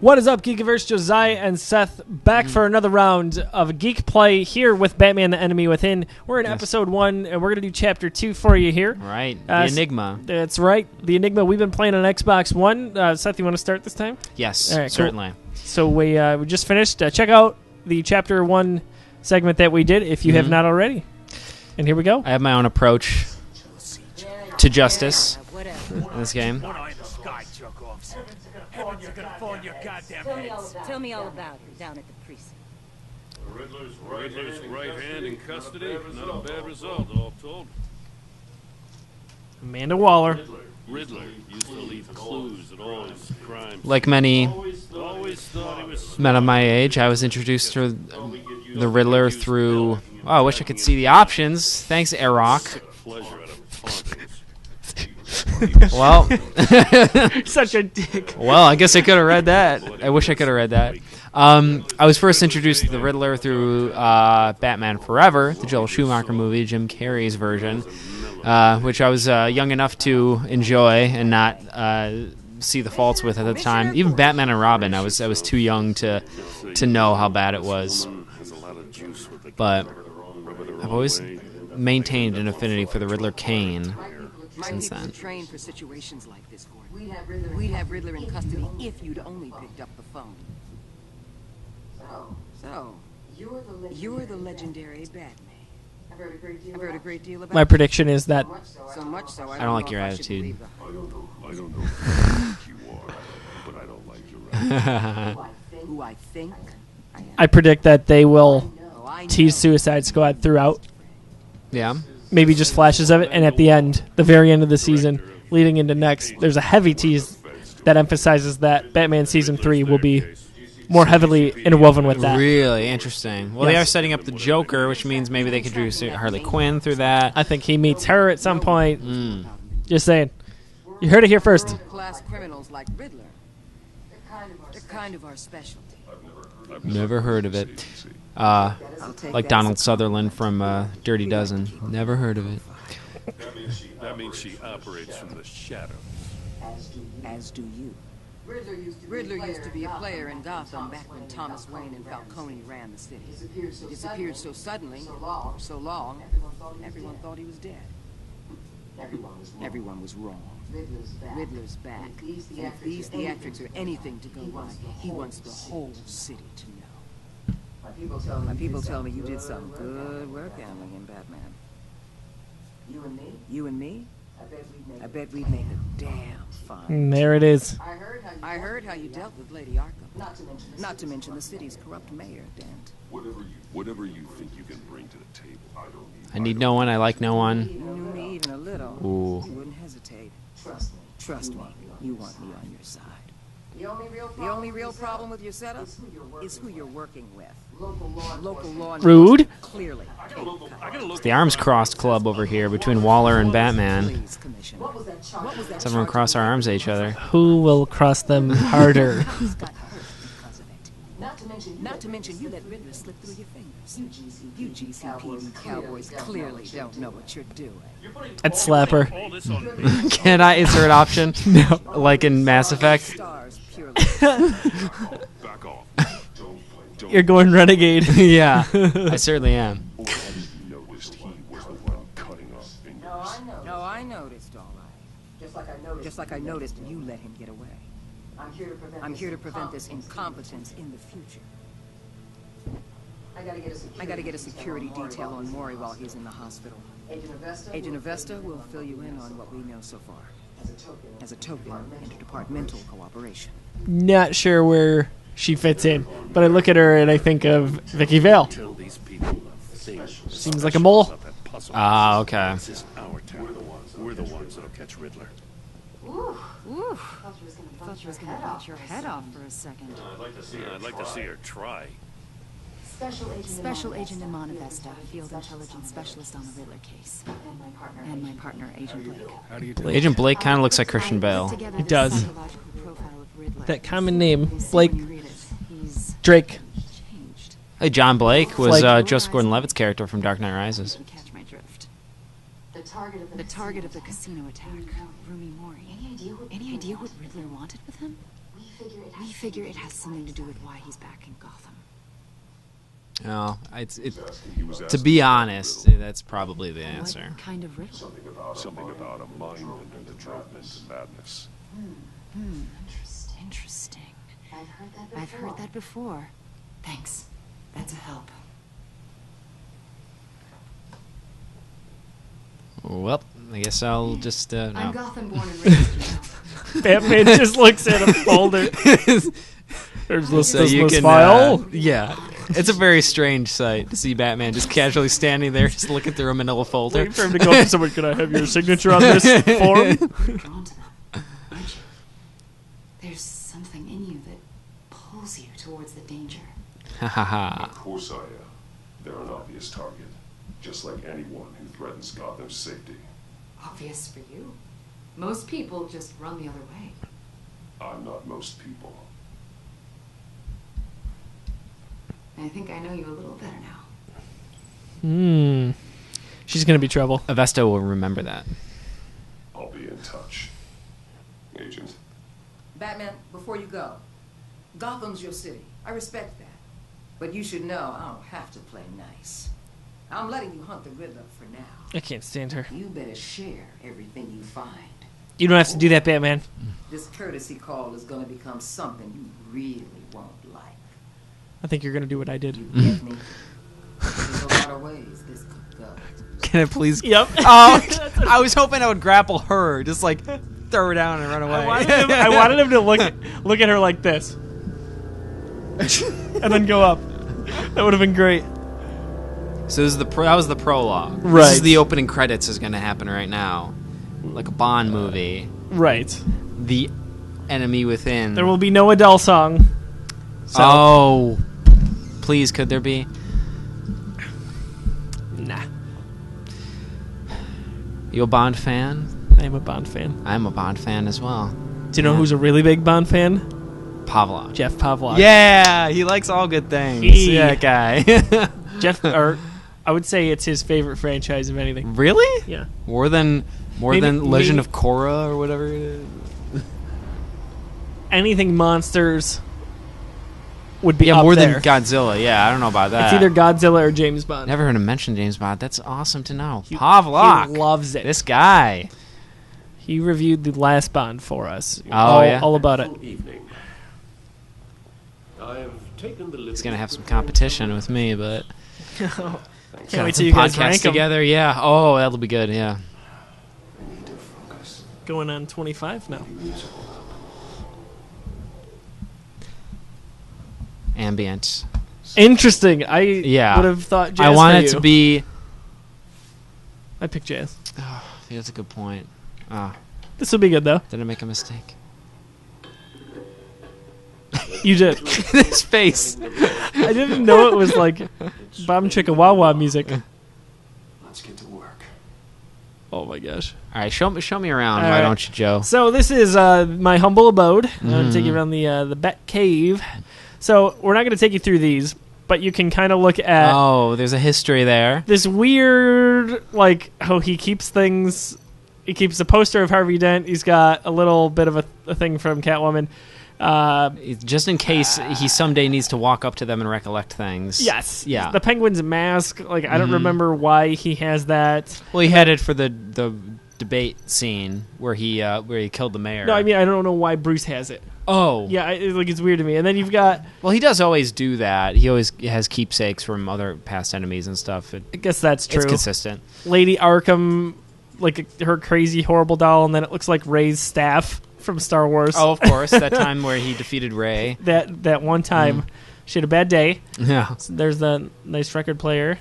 What is up, Geekiverse? Josiah and Seth back for another round of Geek Play here with Batman the Enemy Within. We're in episode 1, and we're going to do chapter 2 for you here. Right, the Enigma. That's right, the Enigma. We've been playing on Xbox One. Seth, you want to start this time? Yes, right, certainly. Cool. So we just finished. Check out the chapter 1 segment that we did if you have not already. And here we go. I have my own approach to justice in this game. Tell me all about it down at the precinct. Riddler's right hand in custody. Not a bad result, all told. Amanda Waller. Riddler used to leave clues at all his crimes. Like many Always thought he was men of my age, I was introduced to the Riddler through... Oh, I wish I could see the options. Thanks, Arok. pleasure out of taunting. Well, Such a dick. well, I guess I could have read that. I wish I could have read that. I was first introduced to the Riddler through Batman Forever, the Joel Schumacher movie, Jim Carrey's version, which I was young enough to enjoy and not see the faults with at the time. Even Batman and Robin, I was too young to know how bad it was. But I've always maintained an affinity for the Riddler Kane since then. Trained for situations like this, Gordon. We'd have Riddler in custody if you'd only picked up the phone. So, you're the legendary Batman. I've heard a great deal about My prediction is that so much so I don't like your attitude. I don't know who you are, but I don't like your attitude. who I think I am. I predict that they will I tease Suicide Squad throughout. Yeah. Maybe just flashes of it, and at the end, the very end of the season, leading into next, there's a heavy tease that emphasizes that Batman Season 3 will be more heavily interwoven with that. Really interesting. Well, they Yes. are setting up the Joker, which means maybe they could do Harley Quinn through that. I think he meets her at some point. Just saying. You heard it here first. Class criminals like Riddler. They're kind of our specialty. Never heard of it. I'll take Like that Donald Sutherland from Dirty Dozen. Never heard of it. That means she operates from the shadows. as do you. Riddler used to be a player in Gotham back when Thomas Wayne and Falcone ran the city. He disappeared so suddenly, so long, everyone thought he was dead. Everyone was wrong. Riddler's back. And if these theatrics are anything to go by, he wants the whole city to know. My people tell me you did some good work handling in Batman. You and me? I bet we'd make a damn fine. And there it is. I heard how you dealt with Lady Arkham. Not to mention the city's corrupt mayor, Dent. Whatever you think you can bring to the table, I don't need. I need no one. I like no one. You knew me even a little. Ooh. You wouldn't hesitate. Trust me. You want me on your side. The only real problem with your setup is who you're working with. Local law Rude. clearly. It's the Arms Crossed Club over here between Waller and Batman. Please, Commissioner. Let's everyone cross our arms at each other. Who will cross them harder? He's got hurt because of it. Not to mention you let Riddler slip through your fingers. You GCPD cowboys clearly don't know what you're doing. I'd slap her. All this on Can I insert option? No. Like in Mass Effect? Stars purely. back off. Don't You're going renegade. Yeah, I certainly am. Or have you noticed he was the one cutting off fingers? No, I noticed, all right. Just like I noticed you let him get away. I'm here to prevent this incompetence in the future. I gotta get a security detail on Maury while he's in the hospital. Agent Avesta will fill you in on what we know so far. As a token, interdepartmental cooperation. Not sure where she fits in, but I look at her and I think of Vicky Vale. Tell these people things. Seems like a mole. About that puzzle. Ah, okay. This is our town. We're the ones that'll catch Riddler. Ooh. Thought you was gonna bite your head off for a second. I'd like to see her try. Special Agent Imana Vesta, Field Intelligence Specialist on the Riddler case. And my partner, Agent Blake. Agent Blake kind of looks like Christian Bale. Together He this does. psychological profile of Riddler. That common name, You see Blake when you read it, he's Drake. changed. Hey, John Blake was Like- Joseph Gordon-Levitt's character from Dark Knight Rises. You catch my drift. The target of the casino attack, Rumi Mori. Any idea what Riddler wanted with him? We figure it has something to do with why he's back in Gotham. Oh, to be honest, that's probably the answer. What kind of riddle? Something about a mind-bending entrapment to madness. Interesting. I've heard that before. Thanks. That's a help. Well, I guess I'll just I'm no. Gotham born and raised. Batman just looks at a folder. There's So you this can, file. yeah, it's a very strange sight to see Batman just casually standing there, just looking through a manila folder. Waiting for him to go up to someone. Can I have your signature on this form? You're drawn to them, aren't you? There's something in you that pulls you towards the danger. Ha ha ha. Of course I am. They're an obvious target, just like anyone who threatens Gotham's safety. Obvious for you. Most people just run the other way. I'm not most people. I think I know you a little better now. She's gonna be trouble. Avesta will remember that. I'll be in touch. Agent. Batman, before you go, Gotham's your city. I respect that. But you should know I don't have to play nice. I'm letting you hunt the Riddler for now. I can't stand her. You better share everything you find. You don't have to do that, Batman. This courtesy call is gonna become something you really won't like. I think you're gonna do what I did. You get me? There's a lot of ways this could go. Can I please? Yep. Oh, I was hoping I would grapple her, just like throw her down and run away. I wanted him to look at her like this, and then go up. That would have been great. So this is that was the prologue. Right. This is the opening credits is going to happen right now, like a Bond movie. Right. The enemy within. There will be no Adele song. So. Oh, please, could there be? Nah. You a Bond fan? I am a Bond fan. I'm a Bond fan as well. Do you know who's a really big Bond fan? Pavlov. Jeff Pavlov. Yeah, he likes all good things. He- That guy. Jeff, or I would say it's his favorite franchise of anything. Really? Yeah. More than Legend of Korra or whatever it is. Anything monsters would be Yeah, up more there. than Godzilla. Yeah, I don't know about that. It's either Godzilla or James Bond. Never heard him mention James Bond. That's awesome to know. He Pavlov. loves it. This guy. He reviewed the last Bond for us. Oh, yeah? All about it. Evening. I have taken the He's gonna have some competition with me, but Can't wait till you guys podcast rank 'em. together. Yeah. Oh, that'll be good. Yeah. Going on 25 now. Ambient. Interesting. I Yeah. would have thought jazz I want for it you. to be. I picked jazz. Oh, that's a good point. Oh, This will be good though. did I make a mistake? You did. His face. I didn't know it was like Bam Chicka Wawa music. Let's get to work. Oh my gosh. All right, show me around. All Why right. don't you, Joe? So this is my humble abode. I'm going to take you around the Bat Cave. So we're not going to take you through these, but you can kind of look at Oh, there's a history there. this weird, like, how he keeps things. He keeps a poster of Harvey Dent. He's got a little bit of a thing from Catwoman. Just in case he someday needs to walk up to them and recollect things. Yes. Yeah. The Penguin's mask. Like, I don't remember why he has that. Well, he had it for the debate scene where he killed the mayor. No, I mean, I don't know why Bruce has it. Oh. Yeah, it's weird to me. And then you've got, Well, he does always do that. He always has keepsakes from other past enemies and stuff. I guess that's true. It's consistent. Lady Arkham, like her crazy, horrible doll, and then it looks like Rey's staff from Star Wars. Oh, of course. That time where he defeated Rey. That one time. She had a bad day. Yeah. So there's the nice record player.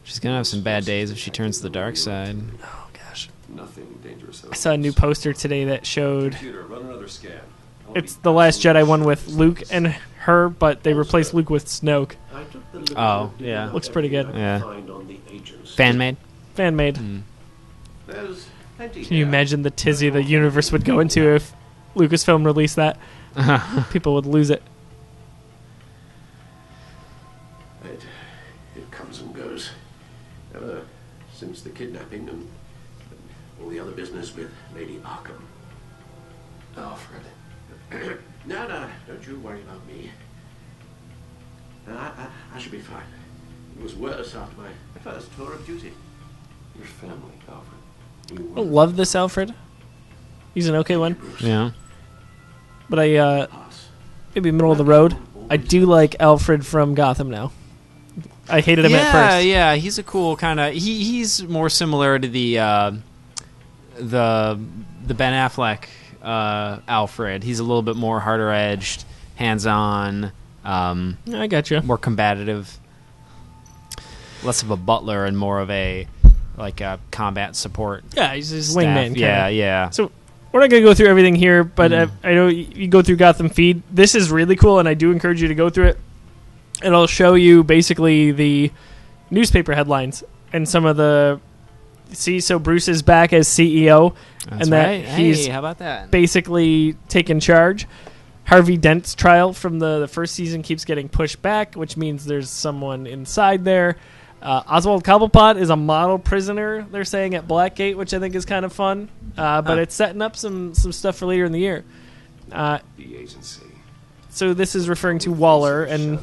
She's going to have some bad days if she turns to the dark side. Oh, gosh. Nothing dangerous. I saw a new poster today that showed Computer, run another scan. it's The Last Jedi one with Luke and her, but they replaced Luke with Snoke. I took the liberty Oh, of digging yeah. up Looks pretty good. everything I Yeah. could find on the agents. Fan-made? Fan made. There's plenty Can you here. imagine the tizzy the universe would go into if Lucasfilm released that? People would lose it. It comes and goes. Ever since the kidnapping and all the other business with Lady Arkham. Alfred. you worry about me. I should be fine. It was worse after my first tour of duty. Your family, Alfred. I don't love this Alfred. He's an okay one. Yeah. But I, maybe middle of the road. I do like Alfred from Gotham now. I hated him at first. Yeah, he's a cool kind of. He's more similar to the Ben Affleck Alfred. He's a little bit more harder edged, hands on. I got you. More combative, less of a butler and more of a combat support. Yeah, he's his staff. wingman. Kinda. Yeah. So we're not going to go through everything here, but I know you go through Gotham Feed. This is really cool, and I do encourage you to go through it. It'll show you basically the newspaper headlines and some of the... See, so Bruce is back as CEO. That's and that right. he's how about that? basically taken charge. Harvey Dent's trial from the first season keeps getting pushed back, which means there's someone inside there. Oswald Cobblepot is a model prisoner, they're saying, at Blackgate, which I think is kind of fun. But it's setting up some stuff for later in the year. The agency. So this is referring to Waller and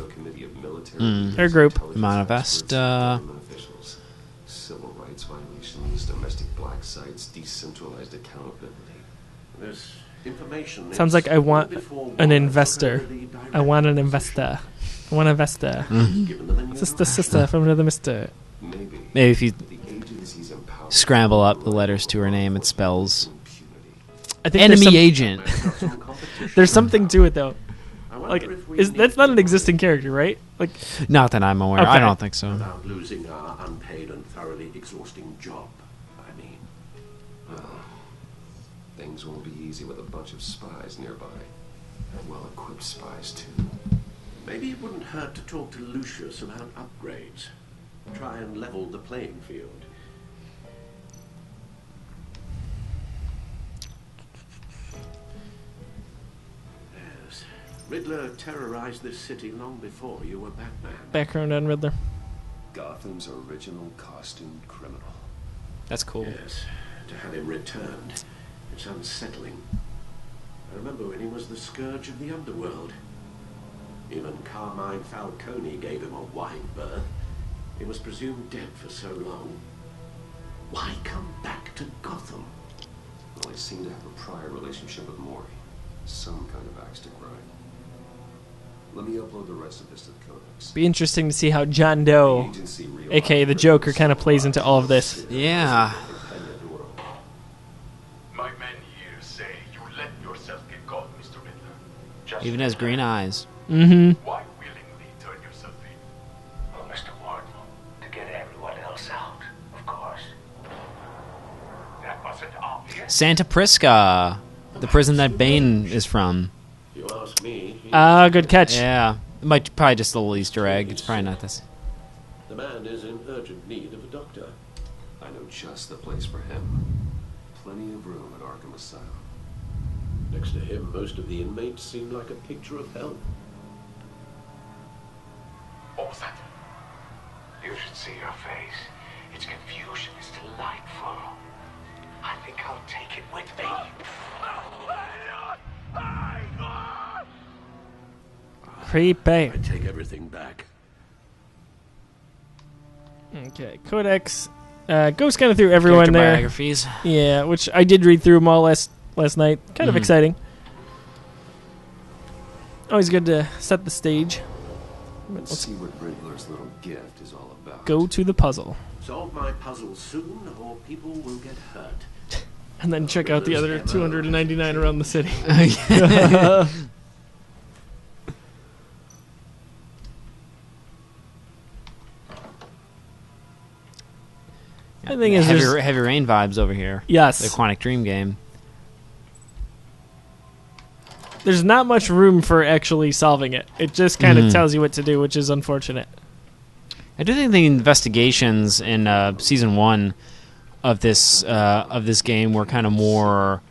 her group. Manifest. Officials, civil rights violations, domestic black sites, decentralized accountability. There's information. Sounds like I want an investor. I want an investor. I want an investor. Sister from another mister. Maybe if you scramble up the letters to her name, it spells I think enemy agent. There's something to it, though. Like, that's not an existing character, right? Like, Not that I'm aware. Okay. I don't think so. Without losing our unpaid and thoroughly exhausting job, I mean. Things won't be easy with a bunch of spies nearby. And well-equipped spies, too. Maybe it wouldn't hurt to talk to Lucius about upgrades. Try and level the playing field. Yes. Riddler terrorized this city long before you were Batman. background on Riddler. Gotham's original costumed criminal. That's cool. Yes. To have him returned, it's unsettling. I remember when he was the scourge of the underworld. Even Carmine Falcone gave him a wide berth. He was presumed dead for so long. Why come back to Gotham? Well, I seem to have a prior relationship with Maury. Some kind of axe to grind. Let me upload the rest of this to the Codex. Be interesting to see how John Doe, aka the Joker, kind of plays into all of this. Yeah. My men here say you let yourself get caught, Mr. Riddler. Just Even has green eyes. Mm-hmm. why willingly turn yourself in? Well, Mr. Ward, to get everyone else out, of course. That wasn't obvious. Santa Prisca, the prison that Bane is from. If you ask me, Good catch. Yeah. It might probably just a little Easter egg. It's probably not this. the man is in urgent need of a doctor. I know just the place for him. Plenty of room at Arkham Asylum. Next to him, most of the inmates seem like a picture of health. What was that? You should see your face. Its confusion is delightful. I think I'll take it with me. Creepy. I take everything back. Okay, Codex. Goes kind of through everyone Character there. biographies. Yeah, which I did read through them all last night. Kind of exciting. Always good to set the stage. Let's see what Riddler's little gift is all about. Go to the puzzle. Solve my puzzle soon, or people will get hurt. And then check out the other 299 around the city. I think is Heavy Rain vibes over here. yes. The Quantic Dream game. There's not much room for actually solving it. It just kind of tells you what to do, which is unfortunate. I do think the investigations in season 1 of this game were kind of more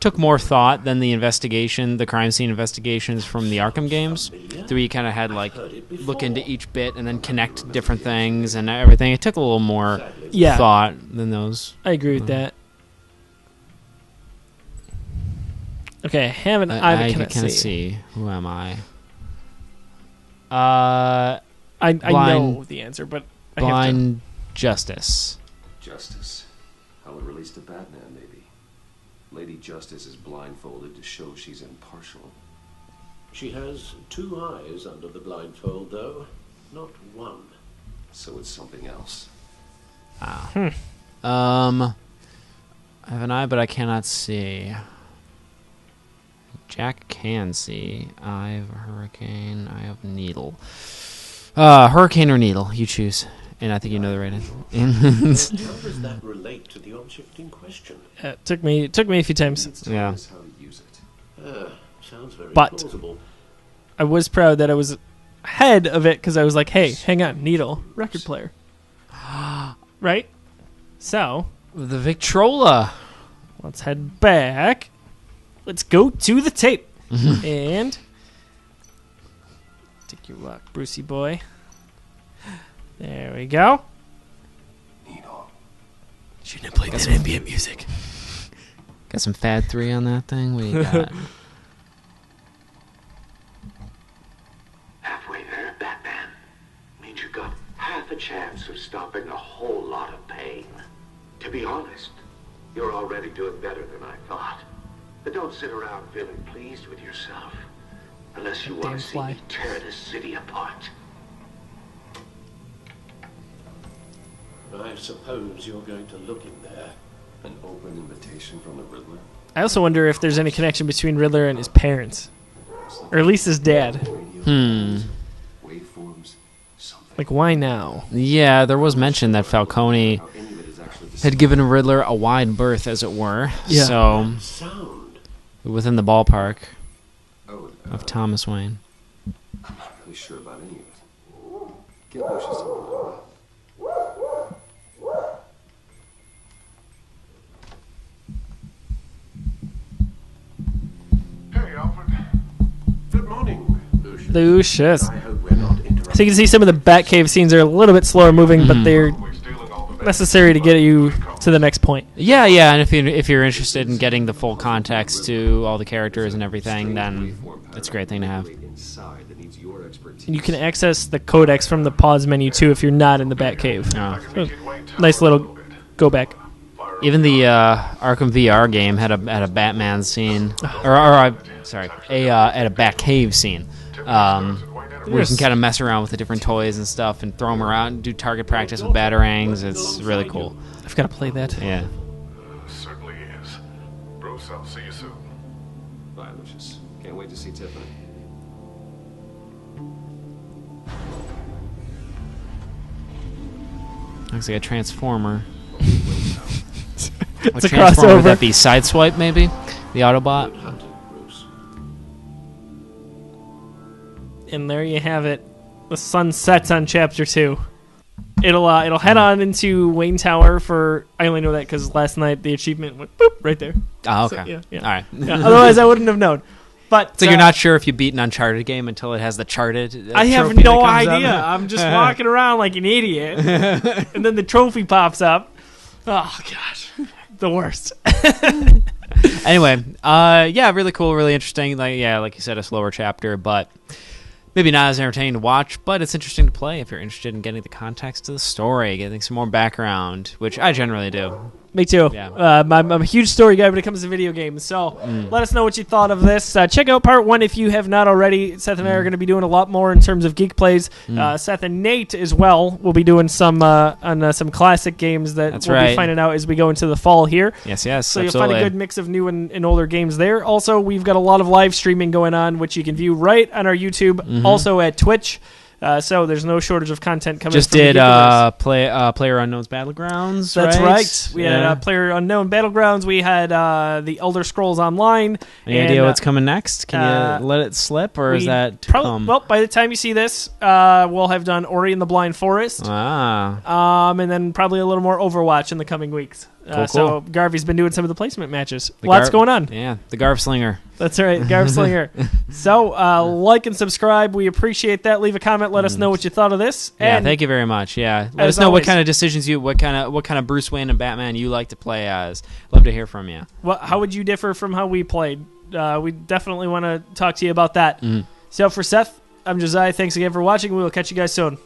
took more thought than the crime scene investigations from the Arkham games. Where you kind of had like look into each bit and then connect different things and everything. It took a little more thought than those. I agree with that. Okay, I have an eye but cannot can't see. see. Who am I? I Blind- know the answer, but I have to. Blind Justice. Justice. How it relates to Batman, maybe. Lady Justice is blindfolded to show she's impartial. She has 2 eyes under the blindfold, though. Not 1. So it's something else. I have an eye, but I cannot see. Jack can see. I have Hurricane. I have Needle. Hurricane or Needle, you choose. And I think you know the right answer. How does that relate to the object in question? It took me a few times. Yeah. That's how to use it. Sounds very But- plausible. I was proud that I was ahead of it because I was like, hey, hang on, Needle, record player. Right? So, The Victrola. let's head back. Let's go to the tape. And take your luck, Brucey boy. There we go. Needle. Shouldn't have played that ambient music. Got some Fad 3 on that thing? What do you got? Halfway there, Batman. Means you got half a chance of stopping a whole lot of pain. To be honest, you're already doing better than I thought. But don't sit around feeling pleased with yourself. Unless you want Damn to see fly. me tear this city apart. I suppose you're going to look in there. An open invitation from the Riddler. I also wonder if there's any connection between Riddler and his parents. Or at least his dad. Waveforms. Something. Like, why now? Yeah, there was mention that Falcone How any of it is actually the had given Riddler a wide berth, as it were. Yeah. So, Sound. within the ballpark Oh, of Thomas Wayne. I'm not really sure about any of it. Get Lucius on. Hey, Alfred. Good morning, Lucius. Lucius. I hope we're not interrupting. So you can see some of the Batcave scenes are a little bit slower moving, but they're We're stealing all the necessary to get you to the next point. Yeah, yeah, and if you're interested in getting the full context to all the characters and everything, then it's a great thing to have. Inside that needs your expertise. And you can access the codex from the pause menu too if you're not in the Batcave. Oh. Nice little go back. Even the Arkham VR game had a Batman scene, sorry, at a Batcave scene, where you can kind of mess around with the different toys and stuff and throw them around, do target practice with batarangs. It's really cool. I've got to play that. Yeah. Certainly is. Bruce, I'll see you soon. Bye, Lucius. Can't wait to see Tiffany. Looks like a Transformer. It's a Transformer, crossover. would that be Sideswipe, maybe? The Autobot? Good hunting, Bruce. And there you have it. The sun sets on chapter 2. It'll head on into Wayne Tower for. I only know that because last night the achievement went boop right there. Oh, So, okay. yeah. All right. Yeah, otherwise, I wouldn't have known. But So you're not sure if you beat an Uncharted game until it has the charted I have trophy no that comes idea. up? I'm just walking around like an idiot, and then the trophy pops up. Oh gosh, the worst. Anyway, yeah, really cool, really interesting. Like you said, a slower chapter, but maybe not as entertaining to watch, but it's interesting to play if you're interested in getting the context of the story, getting some more background, which I generally do. Me too. Yeah. I'm a huge story guy when it comes to video games. So let us know what you thought of this. Check out part 1 if you have not already. Seth and I are going to be doing a lot more in terms of Geek Plays. Seth and Nate as well will be doing some on some classic games that That's we'll be right. finding out as we go into the fall here. Yes, So absolutely. you'll find a good mix of new and older games there. Also, we've got a lot of live streaming going on, which you can view right on our YouTube, also at Twitch. So there's no shortage of content coming. Just from the did Geekiverse. Player Unknown's Battlegrounds. That's right. right. We had Player Unknown Battlegrounds. We had the Elder Scrolls Online. Any idea what's coming next? Can you let it slip, or is that to come? Well, by the time you see this, we'll have done Ori and the Blind Forest. And then probably a little more Overwatch in the coming weeks. So Garvey's been doing some of the placement matches. Lots going on. Yeah, the Garv Slinger. That's right, Garv Slinger. So like and subscribe. We appreciate that. Leave a comment. Let us know what you thought of this. Yeah, And thank you very much. Yeah, let as us know what always- kind of decisions what kind of Bruce Wayne and Batman you like to play as. Love to hear from you. how would you differ from how we played? we definitely want to talk to you about that. So for Seth, I'm Josiah. Thanks again for watching. We will catch you guys soon.